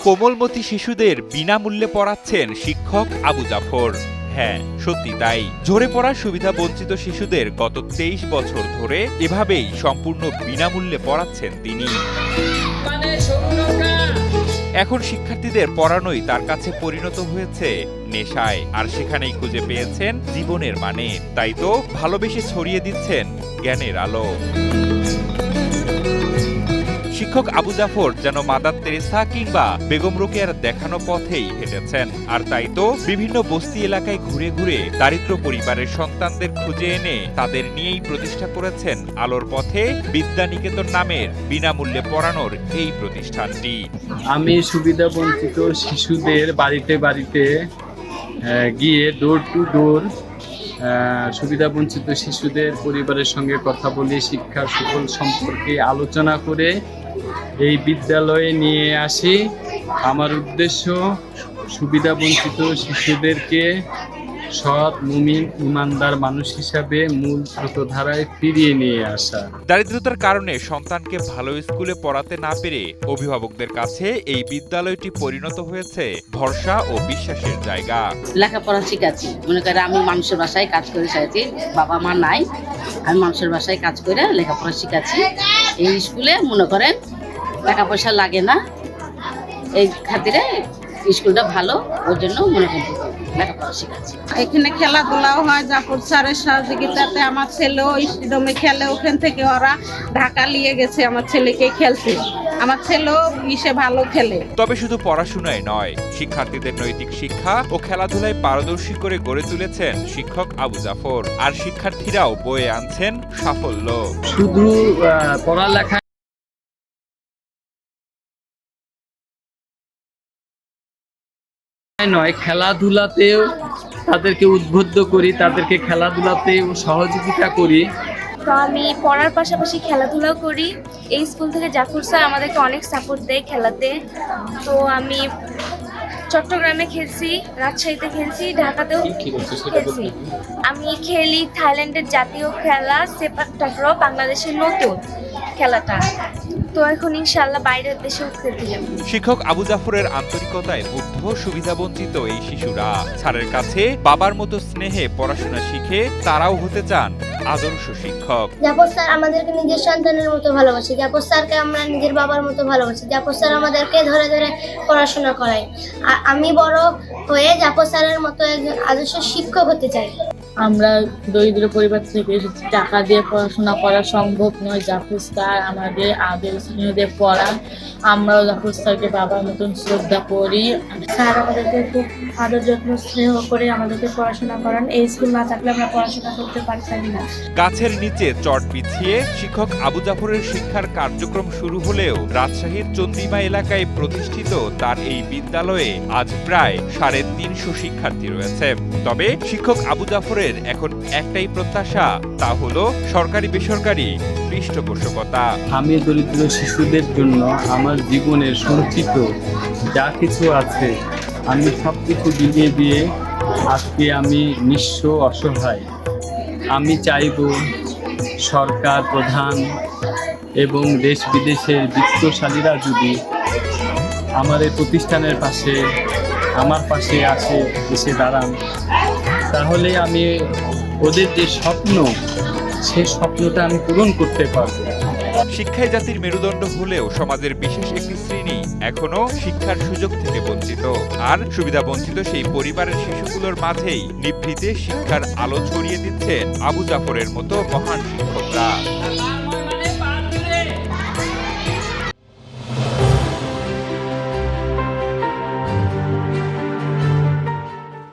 কোমলমতি শিশুদের বিনামূল্যে পড়াচ্ছেন শিক্ষক আবু জাফর। হ্যাঁ, সত্যি তাই। ঝরে পড়া সুবিধা বঞ্চিত শিশুদের গত 23 বছর ধরে এভাবেই সম্পূর্ণ বিনামূল্যে পড়াচ্ছেন তিনি। এখন শিক্ষার্থীদের পড়ানোই তার কাছে পরিণত হয়েছে নেশায়, আর সেখানেই খুঁজে পেয়েছেন জীবনের মানে। তাই তো ভালোবেসে ছড়িয়ে দিচ্ছেন জ্ঞানের আলো। শিক্ষক আবু জাফর যেন মাদার তেরেসা কিংবা বেগম রোকেয়ার দেখানো পথেই হেঁটেছেন। আর তাই তো বিভিন্ন বস্তি এলাকায় ঘুরে ঘুরে দারিদ্র পরিবারের সন্তানদের খুঁজে এনে তাদের নিয়েই প্রতিষ্ঠা করেছেন আলোর পথে বিদ্যানিকেতন নামের বিনামূল্যে পড়ানোর এই প্রতিষ্ঠানটি। আমি সুবিধা বঞ্চিত শিশুদের বাড়িতে বাড়িতে গিয়ে ডোর টু ডোর সুবিধা বঞ্চিত শিশুদের পরিবারের সঙ্গে কথা বলে শিক্ষার সুফল সম্পর্কে আলোচনা করে এই বিদ্যালয়ে নিয়ে আসি। আমার উদ্দেশ্য সুবিধা বঞ্চিত শিশুদেরকে সৎ, মুমিন, ইমানদার মানুষ হিসাবে মূল স্রোতধারায় ফিরিয়ে নিয়ে আসা। দারিদ্রতার কারণে সন্তানকে ভালো স্কুলে পড়াতে না পেরে অভিভাবকদের কাছে এই বিদ্যালয়টি পরিণত হয়েছে ভরসা ও বিশ্বাসের জায়গা। লেখাপড়া শিখাচ্ছি, মনে করে আমি মানুষের বাসায় কাজ করে চাইছি, বাবা মা নাই, আমি মানুষের বাসায় কাজ করে লেখাপড়া শিখাচ্ছি। এই স্কুলে মনে করেন টাকা পয়সা লাগে না, এই খাতিরে স্কুলটা ভালো, ওর জন্য মনে করেন লেখাপড়া শিখাচ্ছি। এখানে খেলাধুলাও হয়, জাফর স্যারের সহযোগিতাতে আমার ছেলেও স্টেডিয়ামে খেলে, ওখান থেকে ওরা ঢাকা নিয়ে গেছে আমার ছেলেকে খেলতে, আমার ছেলেও ভালো খেলে। তবে শুধু পড়াশোনায় নয়, শিক্ষার্থীদের নৈতিক শিক্ষা ও খেলাধুলায় পারদর্শী করে গড়ে তুলেছেন শিক্ষক আবু জাফর। আর শিক্ষার্থীরাও বয়ে আনছেন সাফল্য। শুধু পড়ালেখা নয়, খেলাধুলাতেও তাদেরকে উদ্বুদ্ধ করি, তাদেরকে খেলাধুলাতেও সহযোগিতা করি। তো আমি পড়ার পাশাপাশি খেলাধুলাও করি। এই স্কুল থেকে জাফর স্যার আমাদেরকে অনেক সাপোর্ট দেয় খেলাতে। তো আমি চট্টগ্রামে খেলছি, রাজশাহীতে খেলছি, ঢাকাতেও খেলছি। আমি খেলি থাইল্যান্ডের জাতীয় খেলা সেপাক টাকরা, বাংলাদেশের নতুন খেলাটা। তো এখন ইনশাআল্লাহ বাইরের দেশেও খেলতে যাব। শিক্ষক আবু জাফরের আন্তরিকতায় মুগ্ধ সুবিধাবঞ্চিত এই শিশুরা। স্যারের কাছে বাবার মতো স্নেহে পড়াশোনা শিখে তারাও হতে চান আদর্শ শিক্ষক। জাফর স্যার আমাদেরকে নিজের সন্তানের মতো ভালোবাসে, জাফর স্যারকে আমরা নিজের বাবার মতো ভালোবাসি, জাফর স্যার আমাদেরকে ধরে ধরে পড়াশোনা করায়। আর আমি বড় হয়ে জাফর স্যারের মতো একজন আদর্শ শিক্ষক হতে চাই। আমরা দরিদ্র পরিবার থেকে এসেছি, টাকা দিয়ে পড়াশোনা করা সম্ভব নয়। জাফর স্যার আমাদের আদর স্নেহদের পড়ান, আমরাও জাফর স্যারকে বাবার মতন শ্রদ্ধা করি। স্যার আমাদেরকে খুব আদর যত্ন স্নেহ করে আমাদেরকে পড়াশোনা করান। এই স্কুল না থাকলে আমরা পড়াশোনা করতে পারতাম না। গাছের নিচে চট বিছিয়ে শিক্ষক আবু জাফরের শিক্ষার কার্যক্রম শুরু হলেও রাজশাহীর চন্দ্রিমা এলাকায় প্রতিষ্ঠিত তার এই বিদ্যালয়ে আজ প্রায় 350 শিক্ষার্থী রয়েছে। তবে শিক্ষক আবু জাফরের এখন একটাই প্রত্যাশা, তা হলো সরকারি বেসরকারি পৃষ্ঠপোষকতা। আমি দরিদ্র শিশুদের জন্য আমার জীবনের সঞ্চিত যা কিছু আছে আমি সব কিছু বিলিয়ে দিয়ে আজকে আমি নিঃস্ব, অসহায়। আমি চাইব সরকার প্রধান এবং দেশ বিদেশের বিত্তশালীরা যদি আমার এই প্রতিষ্ঠানের পাশে, আমার পাশে এসে দাঁড়ান, তাহলে আমি ওদের যে স্বপ্ন, সেই স্বপ্নটা আমি পূরণ করতে পারবো। শিক্ষায় জাতির মেরুদণ্ড হলেও সমাজের বিশেষ একটি শ্রেণী এখনো শিক্ষার সুযোগ থেকে বঞ্চিত। আর সুবিধা বঞ্চিত সেই পরিবারের শিশুগুলোর মাঝেই নিভৃতে শিক্ষার আলো ছড়িয়ে দিচ্ছেন আবু জাফরের মতো মহান শিক্ষকরা।